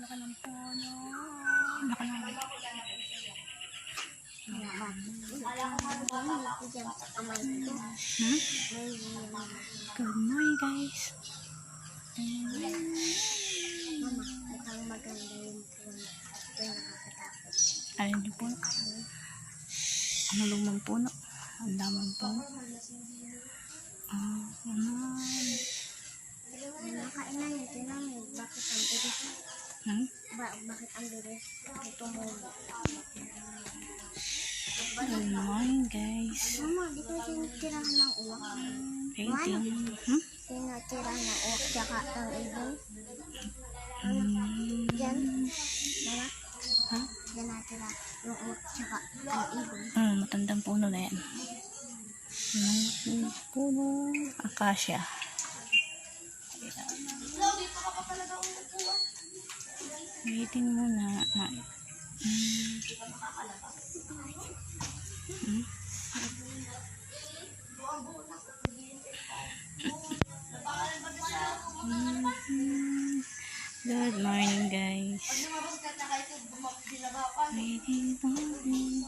laki ng puno. Laki ng Good morning, guys. Mama, mukhang maganda yung puno. Ito yung nakakatakot. Alin yung puno? Ano lumang puno? Ang damang puno. Nakain na yun. Tinang yun. Bakit ang bilis? Bakit ang bilis? Ito mo. Good morning, guys. Mama, di ko tinitirahan ng uwak. Painting. Tinitirahan ng uwak tsaka ang ibon. Diyan. Mama? Ha? Diyan natira yung uwak tsaka ang ibon. Matandang puno na yan. Puno. Acacia. Waiting muna. Good morning, guys. Waiting for me.